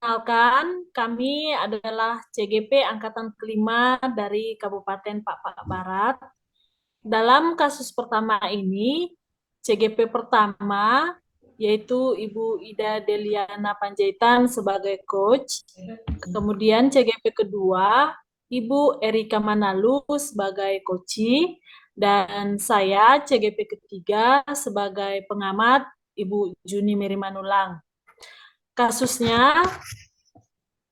Perkenalkan, kami adalah CGP Angkatan Kelima dari Kabupaten Pak Barat. Dalam kasus pertama ini, CGP pertama yaitu Ibu Ida Deliana Panjaitan sebagai coach, kemudian CGP kedua Ibu Erika Manalu sebagai coachee, dan saya CGP ketiga sebagai pengamat Ibu Juni Merimanulang. Kasusnya,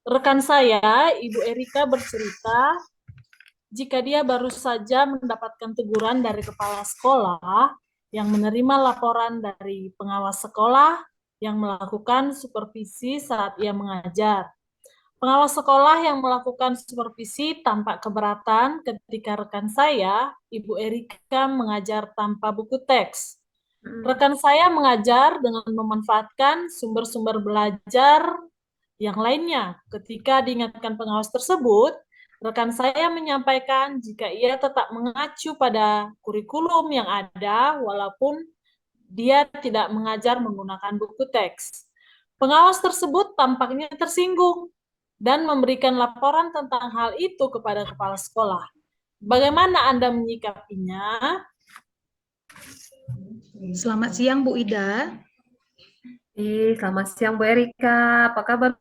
rekan saya, Ibu Erika bercerita, jika dia baru saja mendapatkan teguran dari kepala sekolah yang menerima laporan dari pengawas sekolah yang melakukan supervisi saat ia mengajar. Pengawas sekolah yang melakukan supervisi tampak keberatan ketika rekan saya, Ibu Erika, mengajar tanpa buku teks. Rekan saya mengajar dengan memanfaatkan sumber-sumber belajar yang lainnya. Ketika diingatkan pengawas tersebut, rekan saya menyampaikan jika ia tetap mengacu pada kurikulum yang ada walaupun dia tidak mengajar menggunakan buku teks. Pengawas tersebut tampaknya tersinggung dan memberikan laporan tentang hal itu kepada kepala sekolah. Bagaimana Anda menyikapinya? Selamat siang Bu Ida. Selamat siang Bu Erika, apa kabar?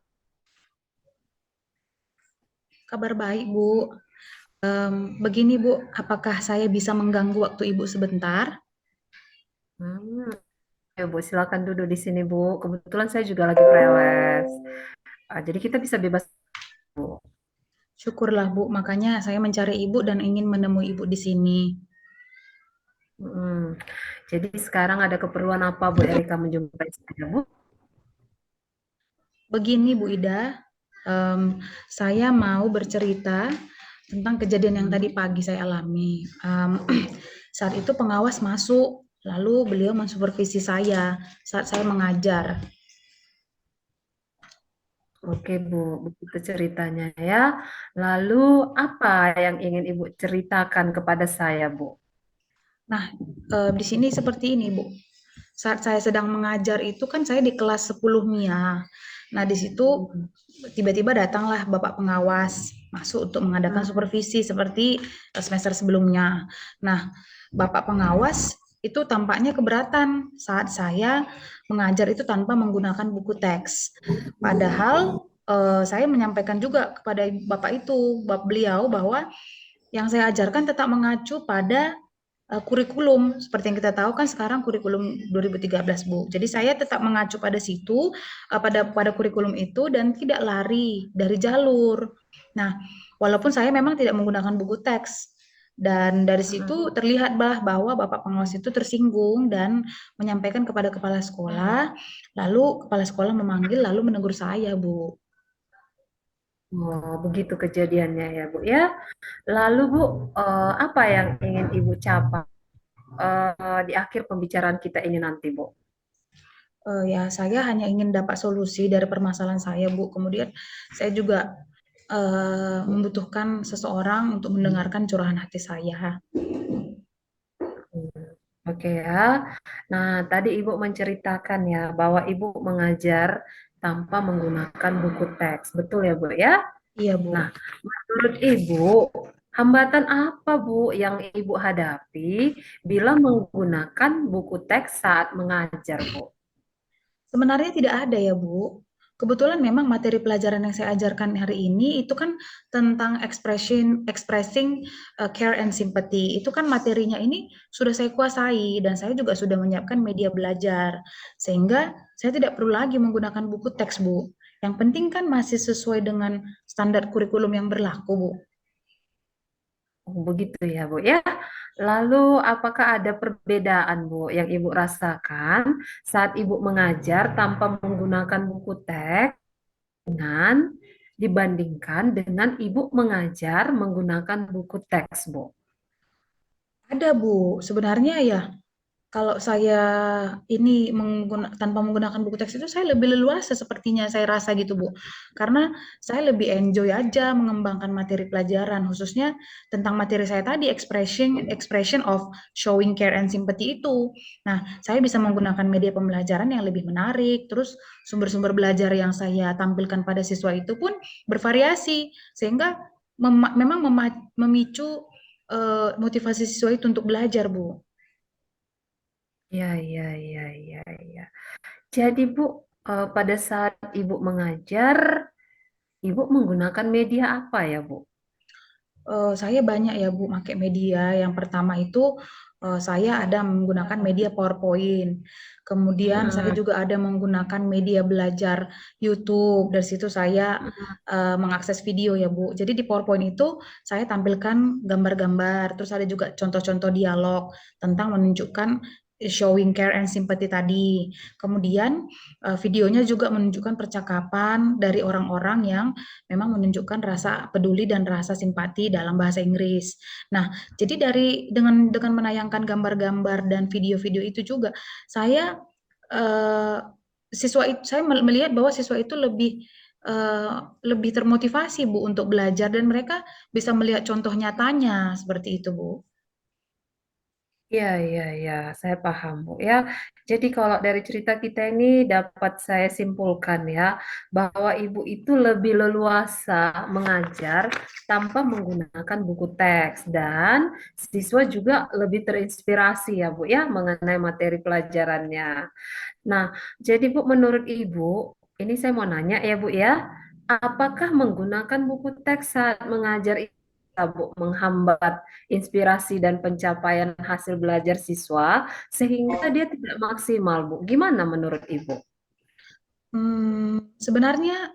Kabar baik Bu. Begini Bu, apakah saya bisa mengganggu waktu Ibu sebentar? Hmm, ya Bu, silakan duduk di sini Bu. Kebetulan saya juga lagi preles. Jadi kita bisa bebas Bu. Syukurlah Bu, makanya saya mencari Ibu dan ingin menemui Ibu di sini. Hmm, Jadi sekarang ada keperluan apa Bu Erika menjumpai saya Bu? Begini Bu Ida, saya mau bercerita tentang kejadian yang tadi pagi saya alami. Saat itu pengawas masuk, lalu beliau mensupervisi saya saat saya mengajar. Oke Bu, begitu ceritanya ya. Lalu apa yang ingin Ibu ceritakan kepada saya Bu? Nah, di sini seperti ini Bu. Saat saya sedang mengajar itu kan saya di kelas 10 MIA. Nah, di situ tiba-tiba datanglah Bapak pengawas masuk untuk mengadakan supervisi seperti semester sebelumnya. Nah, Bapak pengawas itu tampaknya keberatan saat saya mengajar itu tanpa menggunakan buku teks. Padahal saya menyampaikan juga kepada Bapak itu, Bapak beliau bahwa yang saya ajarkan tetap mengacu pada kurikulum. Seperti yang kita tahu kan sekarang kurikulum 2013 Bu. Jadi saya tetap mengacu pada situ, pada kurikulum itu dan tidak lari dari jalur. Nah, walaupun saya memang tidak menggunakan buku teks. Dan dari situ terlihat bahwa Bapak pengawas itu tersinggung dan menyampaikan kepada kepala sekolah, lalu kepala sekolah memanggil lalu menegur saya, Bu. Oh, begitu kejadiannya ya Bu ya. Lalu Bu, apa yang ingin Ibu capai di akhir pembicaraan kita ini nanti, Bu? Ya, saya hanya ingin dapat solusi dari permasalahan saya, Bu. Kemudian saya juga membutuhkan seseorang untuk mendengarkan curahan hati saya. Oke ya. Nah, tadi Ibu menceritakan ya bahwa Ibu mengajar tanpa menggunakan buku teks. Betul ya, Bu ya? Iya, Bu. Nah, menurut Ibu, hambatan apa Bu yang Ibu hadapi bila menggunakan buku teks saat mengajar, Bu? Sebenarnya tidak ada ya, Bu. Kebetulan memang materi pelajaran yang saya ajarkan hari ini itu kan tentang expressing care and sympathy. Itu kan materinya ini sudah saya kuasai dan saya juga sudah menyiapkan media belajar. Sehingga saya tidak perlu lagi menggunakan buku teks, Bu. Yang penting kan masih sesuai dengan standar kurikulum yang berlaku, Bu. Oh, begitu ya, Bu ya. Lalu, apakah ada perbedaan, Bu, yang Ibu rasakan saat Ibu mengajar tanpa menggunakan buku teks dengan dibandingkan dengan Ibu mengajar menggunakan buku teks, Bu? Ada, Bu. Sebenarnya ya Kalau saya ini tanpa menggunakan buku teks itu saya lebih leluasa sepertinya saya rasa gitu Bu. Karena saya lebih enjoy aja mengembangkan materi pelajaran khususnya tentang materi saya tadi expression of showing care and sympathy itu. Nah, saya bisa menggunakan media pembelajaran yang lebih menarik, terus sumber-sumber belajar yang saya tampilkan pada siswa itu pun bervariasi sehingga memang memicu motivasi siswa itu untuk belajar, Bu. Ya, ya, ya, ya, ya. Jadi Bu, pada saat Ibu mengajar, Ibu menggunakan media apa ya Bu? Saya banyak ya Bu pakai media. Yang pertama itu saya ada menggunakan media PowerPoint. Kemudian saya Mm-mm. juga ada menggunakan media belajar YouTube. Dari situ saya mengakses video ya Bu. Jadi di PowerPoint itu saya tampilkan gambar-gambar. Terus ada juga contoh-contoh dialog tentang menunjukkan showing care and sympathy tadi. Kemudian videonya juga menunjukkan percakapan dari orang-orang yang memang menunjukkan rasa peduli dan rasa simpati dalam bahasa Inggris. Nah, jadi dengan menayangkan gambar-gambar dan video-video itu juga saya eh, saya melihat bahwa siswa itu eh, lebih termotivasi Bu untuk belajar dan mereka bisa melihat contoh nyatanya seperti itu Bu. Ya, ya, ya, saya paham, Bu. Ya, jadi kalau dari cerita kita ini dapat saya simpulkan ya, bahwa Ibu itu lebih leluasa mengajar tanpa menggunakan buku teks dan siswa juga lebih terinspirasi ya, Bu ya, mengenai materi pelajarannya. Nah, jadi Bu, menurut Ibu, ini saya mau nanya ya, Bu ya, apakah menggunakan buku teks saat mengajar itu, Bu, menghambat inspirasi dan pencapaian hasil belajar siswa sehingga dia tidak maksimal, Bu? Gimana menurut Ibu? Sebenarnya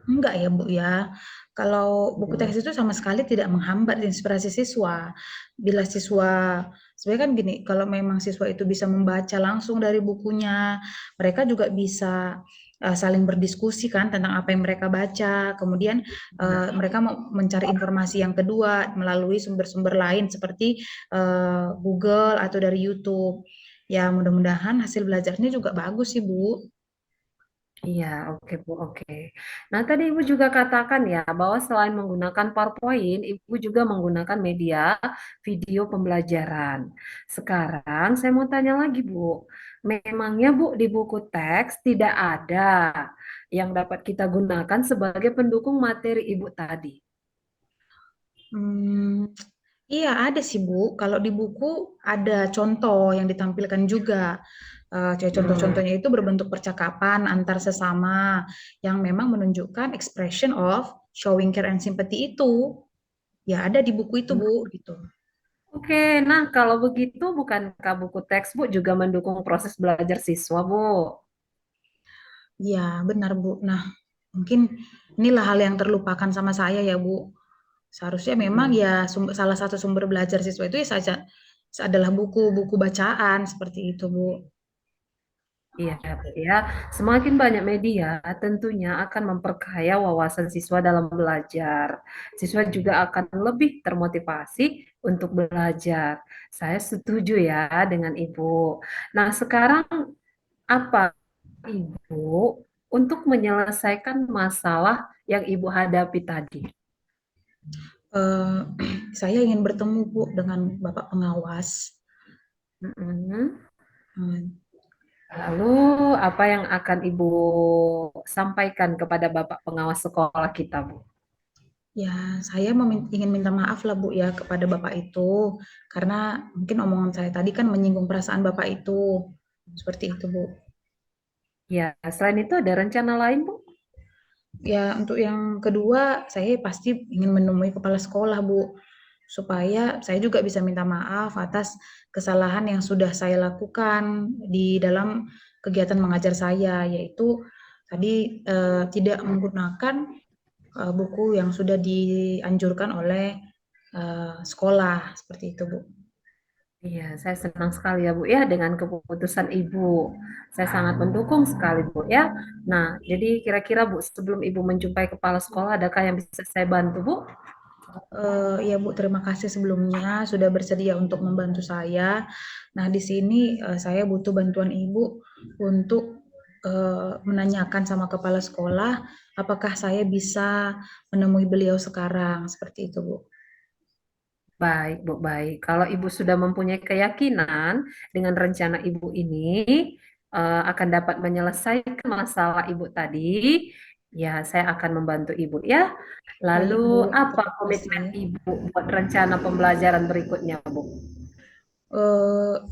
enggak ya Bu ya. Kalau buku teks itu sama sekali tidak menghambat inspirasi siswa. Bila siswa, sebenarnya kan gini, kalau memang siswa itu bisa membaca langsung dari bukunya, mereka juga bisa saling berdiskusi kan tentang apa yang mereka baca. Kemudian mereka mau mencari informasi yang kedua melalui sumber-sumber lain seperti Google atau dari YouTube. Ya, mudah-mudahan hasil belajarnya juga bagus sih, Bu. Iya, oke Bu, oke. Nah, tadi Ibu juga katakan ya bahwa selain menggunakan PowerPoint, Ibu juga menggunakan media video pembelajaran. Sekarang saya mau tanya lagi Bu, memangnya Bu di buku teks tidak ada yang dapat kita gunakan sebagai pendukung materi Ibu tadi? Hmm, iya ada sih Bu. Kalau di buku ada contoh yang ditampilkan juga. Kayak Hmm. contoh-contohnya itu berbentuk percakapan antar sesama yang memang menunjukkan expression of showing care and sympathy itu. Ya ada di buku itu Bu, gitu. Oke, nah kalau begitu bukankah buku teks Bu juga mendukung proses belajar siswa Bu? Iya benar Bu. Nah mungkin inilah hal yang terlupakan sama saya ya Bu. Seharusnya memang Mm-mm. ya salah satu sumber belajar siswa itu ya saja adalah buku-buku bacaan seperti itu Bu. Iya, Bu, ya. Semakin banyak media tentunya akan memperkaya wawasan siswa dalam belajar. Siswa juga akan lebih termotivasi untuk belajar. Saya setuju ya dengan Ibu. Nah, sekarang apa Ibu untuk menyelesaikan masalah yang Ibu hadapi tadi? Eh, saya ingin bertemu Bu dengan Bapak pengawas. Mm-mm. Hmm, Lalu, apa yang akan Ibu sampaikan kepada Bapak pengawas sekolah kita, Bu? Ya, saya ingin minta maaf lah Bu ya kepada Bapak itu karena mungkin omongan saya tadi kan menyinggung perasaan Bapak itu. Seperti itu Bu. Ya, selain itu ada rencana lain, Bu? Ya, untuk yang kedua, saya pasti ingin menemui kepala sekolah, Bu, supaya saya juga bisa minta maaf atas kesalahan yang sudah saya lakukan di dalam kegiatan mengajar saya, yaitu tadi tidak menggunakan buku yang sudah dianjurkan oleh sekolah, seperti itu, Bu. Iya, saya senang sekali ya, Bu, ya, dengan keputusan Ibu. Saya sangat mendukung sekali, Bu, ya. Nah, jadi kira-kira, Bu, sebelum Ibu menjumpai kepala sekolah, adakah yang bisa saya bantu, Bu? Ya Bu, terima kasih sebelumnya sudah bersedia untuk membantu saya. Nah, di sini saya butuh bantuan Ibu untuk menanyakan sama kepala sekolah apakah saya bisa menemui beliau sekarang, seperti itu Bu. Baik, Bu, baik. Kalau Ibu sudah mempunyai keyakinan dengan rencana Ibu ini akan dapat menyelesaikan masalah Ibu tadi, ya saya akan membantu Ibu ya. Baik Bu, Lalu apa terima komitmen kasih. Ibu buat rencana pembelajaran berikutnya, Bu?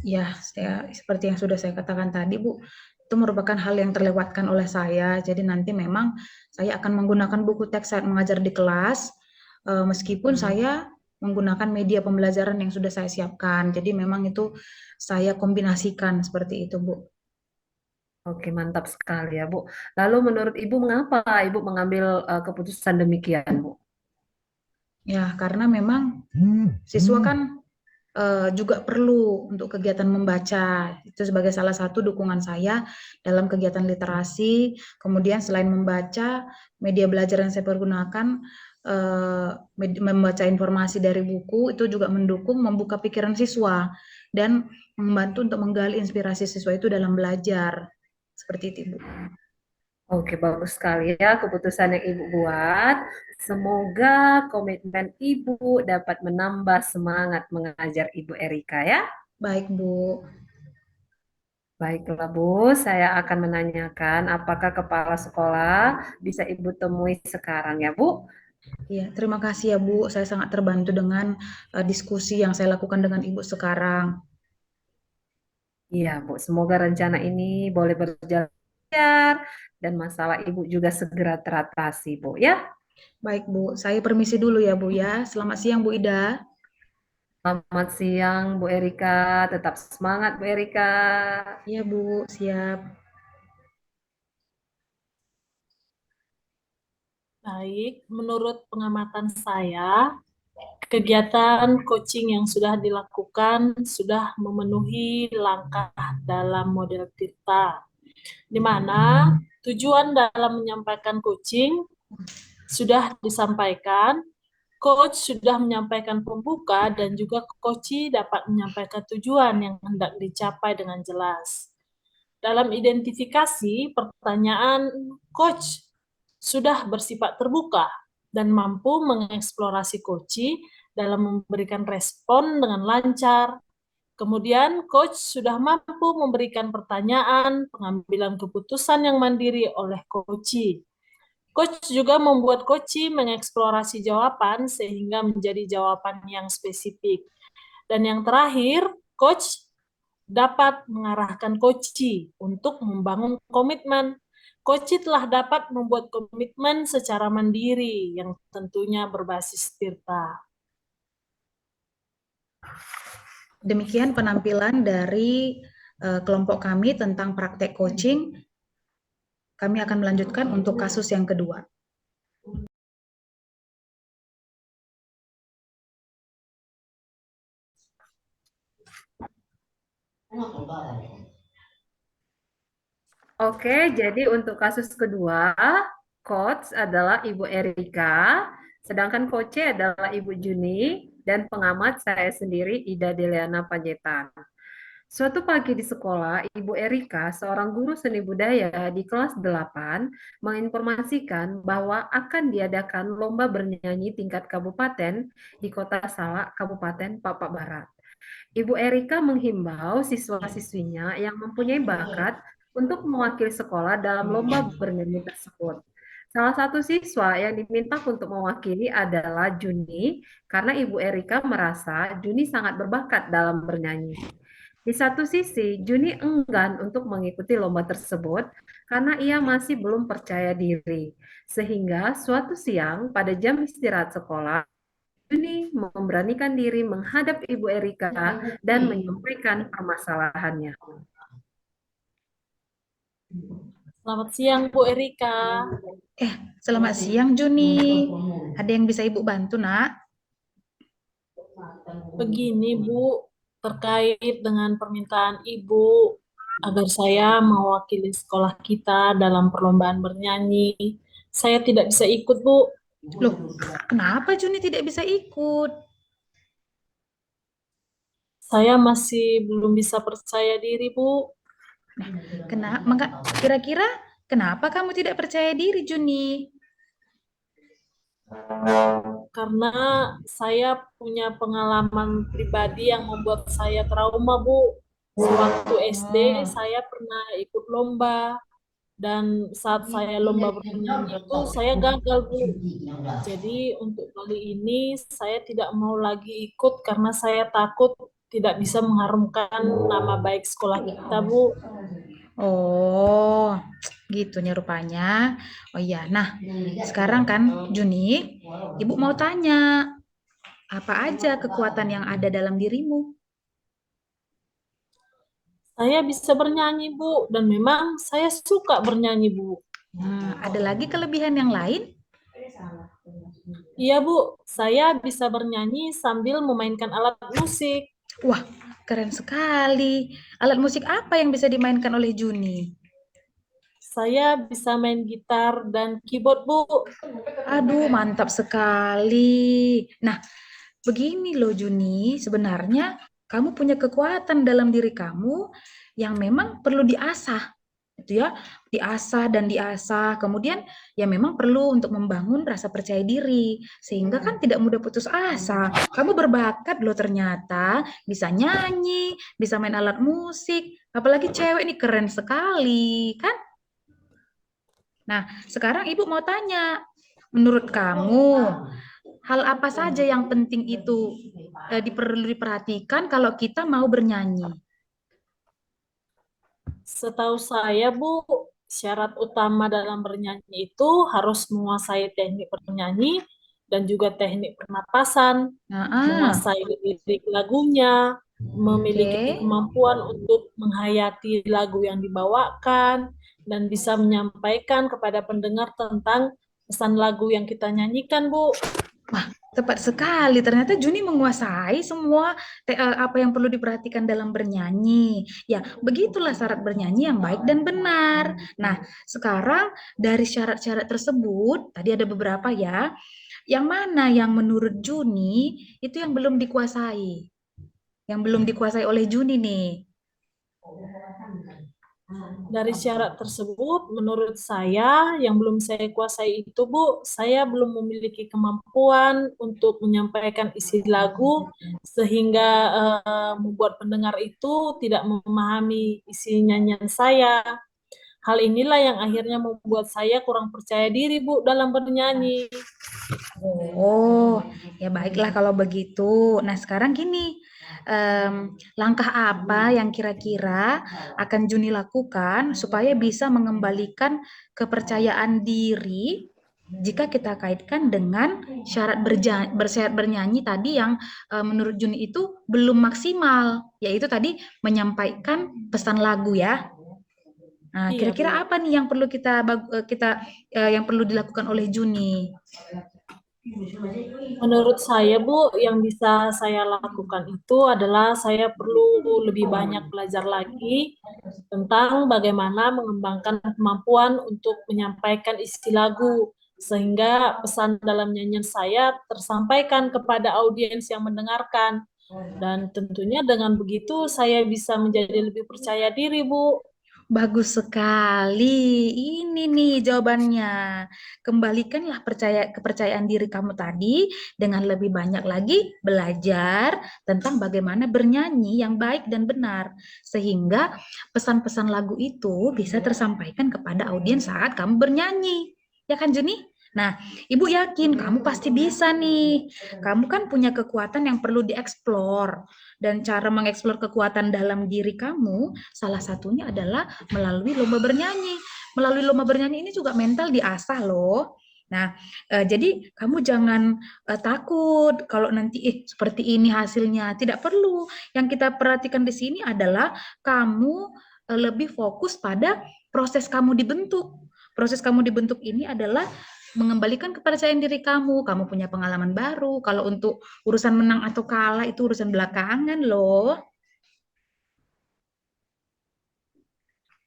Ya, seperti yang sudah saya katakan tadi, Bu, itu merupakan hal yang terlewatkan oleh saya. Jadi nanti memang saya akan menggunakan buku teks saat mengajar di kelas, meskipun saya menggunakan media pembelajaran yang sudah saya siapkan. Jadi memang itu saya kombinasikan seperti itu, Bu. Oke, mantap sekali ya, Bu. Lalu menurut Ibu mengapa Ibu mengambil keputusan demikian, Bu? Ya, karena memang siswa kan juga perlu untuk kegiatan membaca. Itu sebagai salah satu dukungan saya dalam kegiatan literasi. Kemudian selain membaca, media belajar yang saya pergunakan, membaca informasi dari buku, itu juga mendukung membuka pikiran siswa dan membantu untuk menggali inspirasi siswa itu dalam belajar. Seperti itu, Bu. Oke, bagus sekali ya keputusan yang Ibu buat. Semoga komitmen Ibu dapat menambah semangat mengajar Ibu Erika ya. Baik, Bu. Baiklah Bu, saya akan menanyakan apakah kepala sekolah bisa Ibu temui sekarang ya Bu. Iya, terima kasih ya, Bu. Saya sangat terbantu dengan diskusi yang saya lakukan dengan Ibu sekarang. Iya Bu, semoga rencana ini boleh berjalan lancar dan masalah Ibu juga segera teratasi Bu ya. Baik, Bu. Saya permisi dulu ya, Bu ya. Selamat siang, Bu Ida. Selamat siang Bu Erika, tetap semangat Bu Erika. Iya, Bu. Siap. Baik, menurut pengamatan saya, kegiatan coaching yang sudah dilakukan sudah memenuhi langkah dalam model Tirta, di mana tujuan dalam menyampaikan coaching sudah disampaikan, coach sudah menyampaikan pembuka, dan juga coach dapat menyampaikan tujuan yang hendak dicapai dengan jelas. Dalam identifikasi, pertanyaan coach sudah bersifat terbuka dan mampu mengeksplorasi coach dalam memberikan respon dengan lancar. Kemudian, coach sudah mampu memberikan pertanyaan, pengambilan keputusan yang mandiri oleh coach. Coach juga membuat coach mengeksplorasi jawaban sehingga menjadi jawaban yang spesifik. Dan yang terakhir, coach dapat mengarahkan coach untuk membangun komitmen. Coach telah dapat membuat komitmen secara mandiri yang tentunya berbasis Tirta. Demikian penampilan dari kelompok kami tentang praktek coaching. Kami akan melanjutkan untuk kasus yang kedua. Oke, jadi untuk kasus kedua, coach adalah Ibu Erika, sedangkan coach adalah Ibu Juni, dan pengamat saya sendiri Ida Deliana Panjaitan. Suatu pagi di sekolah, Ibu Erika, seorang guru seni budaya di kelas 8, menginformasikan bahwa akan diadakan lomba bernyanyi tingkat kabupaten di Kota Salak, Kabupaten Papua Barat. Ibu Erika menghimbau siswa-siswinya yang mempunyai bakat untuk mewakili sekolah dalam lomba bernyanyi tersebut. Salah satu siswa yang diminta untuk mewakili adalah Juni, karena Ibu Erika merasa Juni sangat berbakat dalam bernyanyi. Di satu sisi, Juni enggan untuk mengikuti lomba tersebut karena ia masih belum percaya diri. Sehingga suatu siang pada jam istirahat sekolah, Juni memberanikan diri menghadap Ibu Erika dan menyampaikan permasalahannya. Selamat siang, Bu Erika. Selamat siang, Juni. Ada yang bisa Ibu bantu, Nak? Begini, Bu, terkait dengan permintaan Ibu agar saya mewakili sekolah kita dalam perlombaan bernyanyi. Saya tidak bisa ikut, Bu. Loh, kenapa Juni tidak bisa ikut? Saya masih belum bisa percaya diri, Bu, Kira-kira kenapa kamu tidak percaya diri, Juni? karena saya punya pengalaman pribadi yang membuat saya trauma, Bu. Sewaktu SD, Oh, saya pernah ikut lomba, dan saat saya lomba bernyanyi itu, saya gagal, Bu. Jadi untuk kali ini saya tidak mau lagi ikut karena saya takut tidak bisa mengharumkan nama baik sekolah kita, Bu. oh, gitu nih rupanya. Oh iya, nah sekarang kan Juni, Ibu mau tanya, apa aja kekuatan yang ada dalam dirimu? Saya bisa bernyanyi, Bu, dan memang saya suka bernyanyi, Bu. Nah, ada lagi kelebihan yang lain? Iya, Bu, saya bisa bernyanyi sambil memainkan alat musik. Wah, keren sekali. Alat musik apa yang bisa dimainkan oleh Juni? Saya bisa main gitar dan keyboard, Bu. Aduh, mantap sekali. Nah, begini loh Juni, sebenarnya kamu punya kekuatan dalam diri kamu yang memang perlu diasah. Itu ya, diasah dan diasah. Kemudian ya memang perlu untuk membangun rasa percaya diri sehingga kan tidak mudah putus asa. Kamu berbakat loh ternyata, bisa nyanyi, bisa main alat musik, apalagi cewek ini keren sekali, kan? Nah, sekarang Ibu mau tanya, menurut kamu, hal apa saja yang penting itu perlu diperhatikan kalau kita mau bernyanyi? Setahu saya, Bu, syarat utama dalam bernyanyi itu harus menguasai teknik bernyanyi dan juga teknik pernapasan, Nah, menguasai lirik lagunya, oke. memiliki kemampuan untuk menghayati lagu yang dibawakan, dan bisa menyampaikan kepada pendengar tentang pesan lagu yang kita nyanyikan, Bu. Wah, tepat sekali. Ternyata Juni menguasai semua apa yang perlu diperhatikan dalam bernyanyi. Ya, begitulah syarat bernyanyi yang baik dan benar. Nah, sekarang dari syarat-syarat tersebut, tadi ada beberapa ya. Yang mana yang menurut Juni itu yang belum dikuasai? Yang belum dikuasai oleh Juni nih. Dari syarat tersebut, menurut saya yang belum saya kuasai itu, Bu, saya belum memiliki kemampuan untuk menyampaikan isi lagu sehingga membuat pendengar itu tidak memahami isi nyanyian saya. Hal inilah yang akhirnya membuat saya kurang percaya diri, Bu, dalam bernyanyi. Oh, ya baiklah kalau begitu. Nah, sekarang gini, langkah apa yang kira-kira akan Juni lakukan supaya bisa mengembalikan kepercayaan diri jika kita kaitkan dengan bersyarat bernyanyi tadi yang menurut Juni itu belum maksimal, yaitu tadi menyampaikan pesan lagu ya. Nah, Iya, kira-kira Bu. apa nih yang perlu yang perlu dilakukan oleh Juni? Menurut saya, Bu, yang bisa saya lakukan itu adalah saya perlu lebih banyak belajar lagi tentang bagaimana mengembangkan kemampuan untuk menyampaikan isi lagu, sehingga pesan dalam nyanyian saya tersampaikan kepada audiens yang mendengarkan. Dan tentunya dengan begitu saya bisa menjadi lebih percaya diri, Bu. Bagus sekali. Ini nih jawabannya. Kembalikanlah kepercayaan diri kamu tadi dengan lebih banyak lagi belajar tentang bagaimana bernyanyi yang baik dan benar. Sehingga pesan-pesan lagu itu bisa tersampaikan kepada audiens saat kamu bernyanyi. Ya kan, Juni? Nah, Ibu yakin kamu pasti bisa nih. Kamu kan punya kekuatan yang perlu dieksplor. Dan cara mengeksplor kekuatan dalam diri kamu, salah satunya adalah melalui lomba bernyanyi. Melalui lomba bernyanyi ini juga mental diasah loh. Nah, jadi kamu jangan takut kalau nanti seperti ini hasilnya. Tidak perlu. Yang kita perhatikan di sini adalah kamu lebih fokus pada proses kamu dibentuk. Proses kamu dibentuk ini adalah mengembalikan kepercayaan diri kamu. Kamu punya pengalaman baru. Kalau untuk urusan menang atau kalah itu urusan belakangan loh.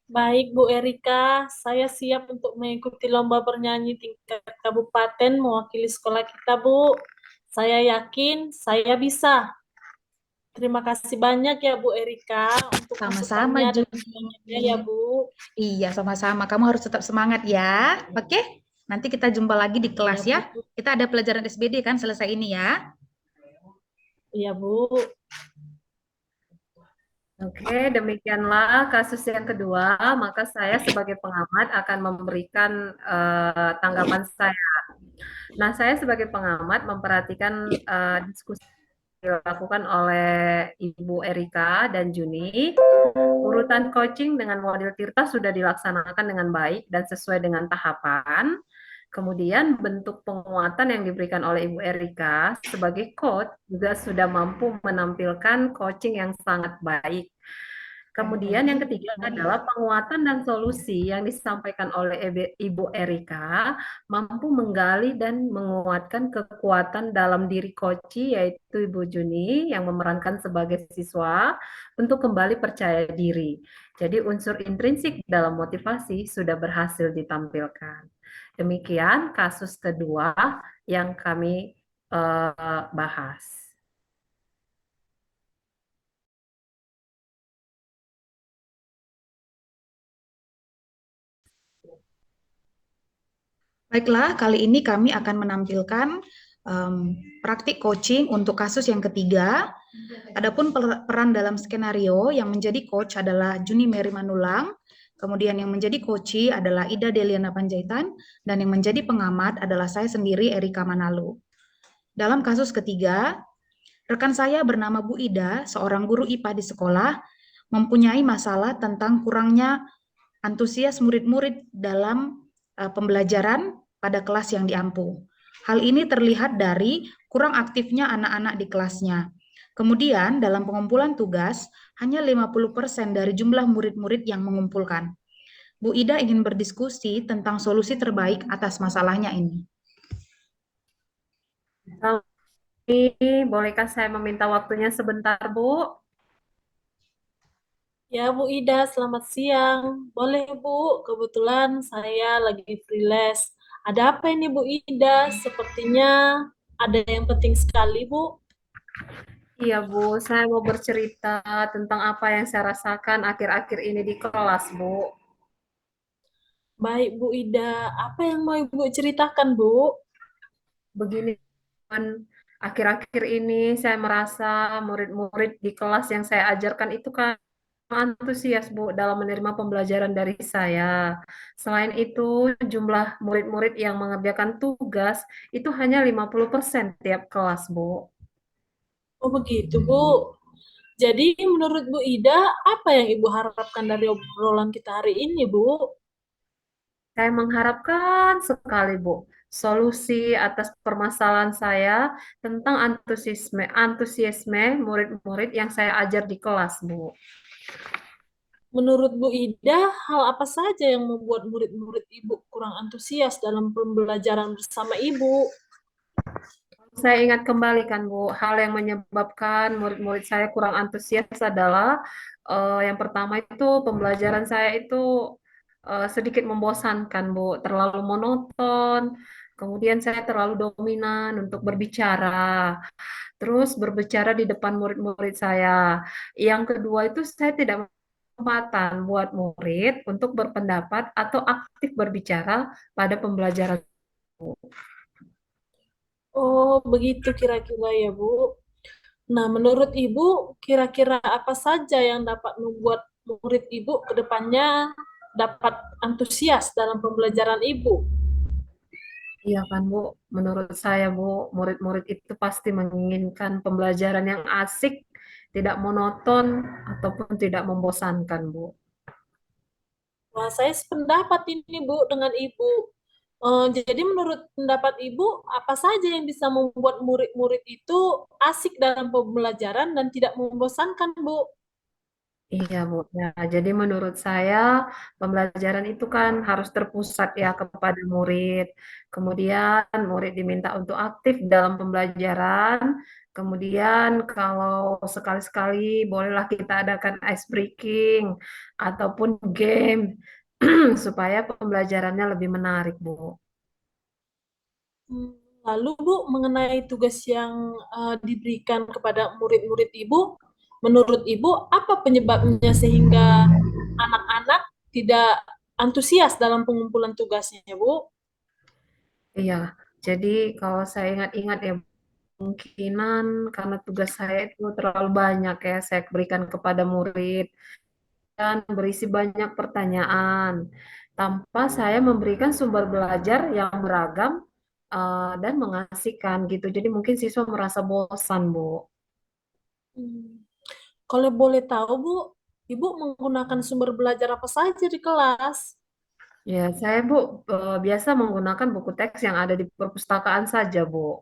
Baik, Bu Erika, saya siap untuk mengikuti lomba bernyanyi tingkat kabupaten mewakili sekolah kita, Bu. Saya yakin saya bisa. Terima kasih banyak ya, Bu Erika, untuk Sama-sama, masukannya dan semangatnya ya, Juni. Bu. Iya, sama-sama. Kamu harus tetap semangat ya. Oke? Nanti kita jumpa lagi di Iya, kelas ya. Bu. Kita ada pelajaran SBD kan selesai ini ya. Iya, Bu. Oke, demikianlah kasus yang kedua. Maka saya sebagai pengamat akan memberikan tanggapan saya. Nah, saya sebagai pengamat memperhatikan diskusi yang dilakukan oleh Ibu Erika dan Juni. Urutan coaching dengan model Tirta sudah dilaksanakan dengan baik dan sesuai dengan tahapan. Kemudian bentuk penguatan yang diberikan oleh Ibu Erika sebagai coach juga sudah mampu menampilkan coaching yang sangat baik. Kemudian yang ketiga adalah penguatan dan solusi yang disampaikan oleh Ibu Erika mampu menggali dan menguatkan kekuatan dalam diri Koci yaitu Ibu Juni yang memerankan sebagai siswa untuk kembali percaya diri. Jadi unsur intrinsik dalam motivasi sudah berhasil ditampilkan. Demikian kasus kedua yang kami bahas. Baiklah, kali ini kami akan menampilkan praktik coaching untuk kasus yang ketiga. Adapun peran dalam skenario yang menjadi coach adalah Juni Mary Manulang, kemudian yang menjadi coach adalah Ida Deliana Panjaitan, dan yang menjadi pengamat adalah saya sendiri, Erika Manalu. Dalam kasus ketiga, rekan saya bernama Bu Ida, seorang guru IPA di sekolah, mempunyai masalah tentang kurangnya antusias murid-murid dalam pembelajaran pada kelas yang diampu. Hal ini terlihat dari kurang aktifnya anak-anak di kelasnya. Kemudian dalam pengumpulan tugas, hanya 50% dari jumlah murid-murid yang mengumpulkan. Bu Ida ingin berdiskusi tentang solusi terbaik atas masalahnya ini. Bolehkah saya meminta waktunya sebentar, Bu? Ya, Bu Ida, selamat siang. Boleh, Bu. Kebetulan saya lagi freelance. Ada apa ini, Bu Ida? Sepertinya ada yang penting sekali, Bu. Iya, Bu. Saya mau bercerita tentang apa yang saya rasakan akhir-akhir ini di kelas, Bu. Baik, Bu Ida. Apa yang mau Ibu ceritakan, Bu? Begini, kan, akhir-akhir ini saya merasa murid-murid di kelas yang saya ajarkan itu kan antusias, Bu, dalam menerima pembelajaran dari saya. Selain itu, jumlah murid-murid yang mengerjakan tugas itu hanya 50% tiap kelas, Bu. Oh, begitu, Bu. Jadi, menurut Bu Ida, apa yang Ibu harapkan dari obrolan kita hari ini, Bu? Saya mengharapkan sekali, Bu, solusi atas permasalahan saya tentang antusiasme murid-murid yang saya ajar di kelas, Bu. Menurut Bu Ida, hal apa saja yang membuat murid-murid Ibu kurang antusias dalam pembelajaran bersama Ibu? Saya ingat kembali kan, Bu, hal yang menyebabkan murid-murid saya kurang antusias adalah yang pertama itu pembelajaran saya itu sedikit membosankan, Bu, terlalu monoton. Kemudian saya terlalu dominan untuk berbicara, terus berbicara di depan murid-murid saya. Yang kedua itu saya tidak kesempatan buat murid untuk berpendapat atau aktif berbicara pada pembelajaran. Oh, begitu kira-kira ya, Bu. Nah, menurut Ibu, kira-kira apa saja yang dapat membuat murid Ibu ke depannya dapat antusias dalam pembelajaran Ibu? Iya kan, Bu, menurut saya, Bu, murid-murid itu pasti menginginkan pembelajaran yang asik, tidak monoton, ataupun tidak membosankan, Bu. Wah, saya sependapat ini, Bu, dengan Ibu. Jadi menurut pendapat Ibu, apa saja yang bisa membuat murid-murid itu asik dalam pembelajaran dan tidak membosankan, Bu? Iya, Bu. Ya, jadi menurut saya pembelajaran itu kan harus terpusat ya kepada murid. Kemudian murid diminta untuk aktif dalam pembelajaran. Kemudian kalau sekali-sekali bolehlah kita adakan ice breaking ataupun game supaya pembelajarannya lebih menarik, Bu. Hmm, Lalu Bu, mengenai tugas yang diberikan kepada murid-murid Ibu, menurut Ibu apa penyebabnya sehingga anak-anak tidak antusias dalam pengumpulan tugasnya, Bu? Iya, jadi kalau saya ingat-ingat ya, kemungkinan karena tugas saya itu terlalu banyak ya saya berikan kepada murid dan berisi banyak pertanyaan tanpa saya memberikan sumber belajar yang beragam dan mengasihkan gitu. Jadi mungkin siswa merasa bosan, Bu. Hmm. Kalau boleh tahu, Bu, Ibu menggunakan sumber belajar apa saja di kelas? Ya, saya Bu biasa menggunakan buku teks yang ada di perpustakaan saja, Bu.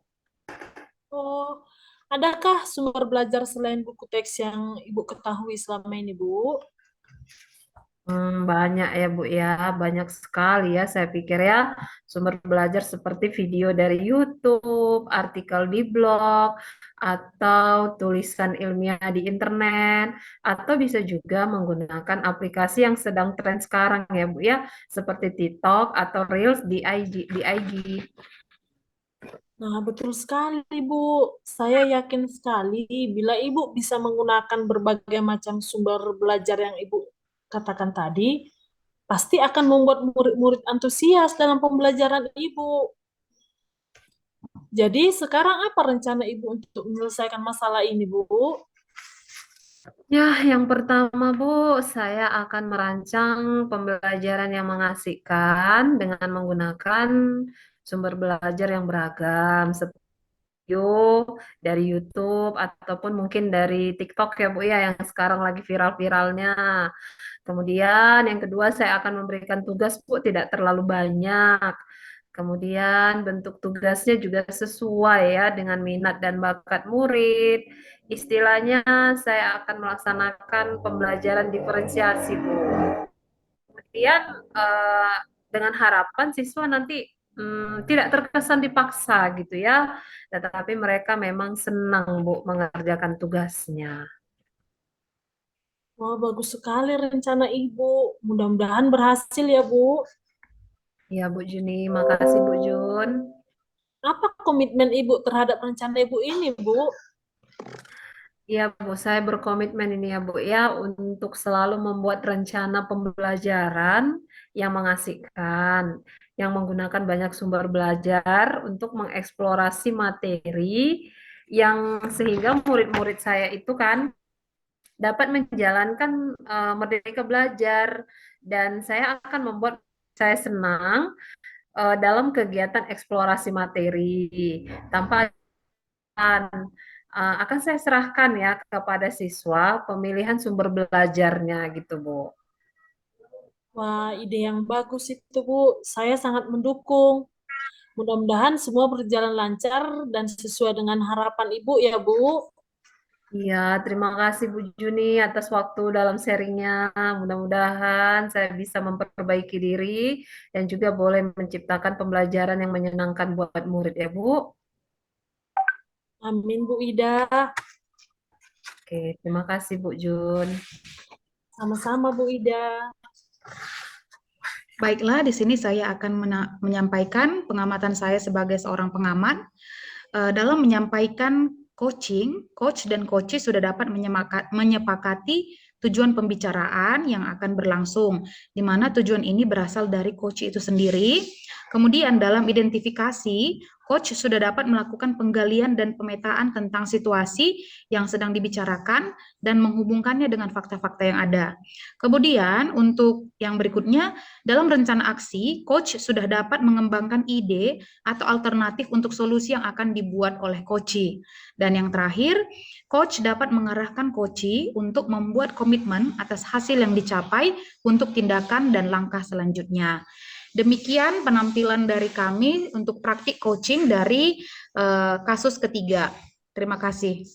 Oh, adakah sumber belajar selain buku teks yang Ibu ketahui selama ini, Bu? Banyak ya Bu ya, banyak sekali ya saya pikir ya sumber belajar seperti video dari YouTube, artikel di blog, atau tulisan ilmiah di internet, atau bisa juga menggunakan aplikasi yang sedang tren sekarang ya Bu ya, seperti TikTok atau Reels di IG. Nah, betul sekali, Bu. Saya yakin sekali bila Ibu bisa menggunakan berbagai macam sumber belajar yang Ibu katakan tadi, pasti akan membuat murid-murid antusias dalam pembelajaran Ibu. Jadi, sekarang apa rencana Ibu untuk menyelesaikan masalah ini, Bu? Ya, yang pertama Bu, saya akan merancang pembelajaran yang mengasihkan dengan menggunakan sumber belajar yang beragam video dari YouTube ataupun mungkin dari TikTok ya Bu ya yang sekarang lagi viral-viralnya. Kemudian yang kedua saya akan memberikan tugas Bu tidak terlalu banyak. Kemudian bentuk tugasnya juga sesuai ya dengan minat dan bakat murid. Istilahnya saya akan melaksanakan pembelajaran diferensiasi Bu. Kemudian dengan harapan siswa nanti tidak terkesan dipaksa gitu ya, tetapi mereka memang senang Bu mengerjakan tugasnya. Wah, bagus sekali rencana Ibu. Mudah-mudahan berhasil ya, Bu. Ya Bu Juni, makasih Bu Jun. Apa komitmen Ibu terhadap rencana Ibu ini, Bu? Ya Bu, saya berkomitmen ini ya Bu ya untuk selalu membuat rencana pembelajaran yang mengasihkan, yang menggunakan banyak sumber belajar untuk mengeksplorasi materi yang sehingga murid-murid saya itu kan dapat menjalankan merdeka belajar dan saya akan membuat saya senang dalam kegiatan eksplorasi materi tanpa akan saya serahkan ya kepada siswa pemilihan sumber belajarnya gitu Bu. Wah, ide yang bagus itu, Bu. Saya sangat mendukung. Mudah-mudahan semua berjalan lancar dan sesuai dengan harapan Ibu ya, Bu. Iya, terima kasih Bu Juni atas waktu dalam sharingnya. Mudah-mudahan saya bisa memperbaiki diri dan juga boleh menciptakan pembelajaran yang menyenangkan buat murid ya Bu. Amin, Bu Ida. Oke, terima kasih Bu Jun. Sama-sama, Bu Ida. Baiklah, di sini saya akan menyampaikan pengamatan saya sebagai seorang pengamat. Dalam menyampaikan coaching, coach dan coaches sudah dapat menyepakati tujuan pembicaraan yang akan berlangsung, di mana tujuan ini berasal dari coach itu sendiri. Kemudian dalam identifikasi, coach sudah dapat melakukan penggalian dan pemetaan tentang situasi yang sedang dibicarakan dan menghubungkannya dengan fakta-fakta yang ada. Kemudian untuk yang berikutnya, dalam rencana aksi, coach sudah dapat mengembangkan ide atau alternatif untuk solusi yang akan dibuat oleh coachee. Dan yang terakhir, coach dapat mengarahkan coachee untuk membuat komitmen atas hasil yang dicapai untuk tindakan dan langkah selanjutnya. Demikian penampilan dari kami untuk praktik coaching dari kasus ketiga. Terima kasih.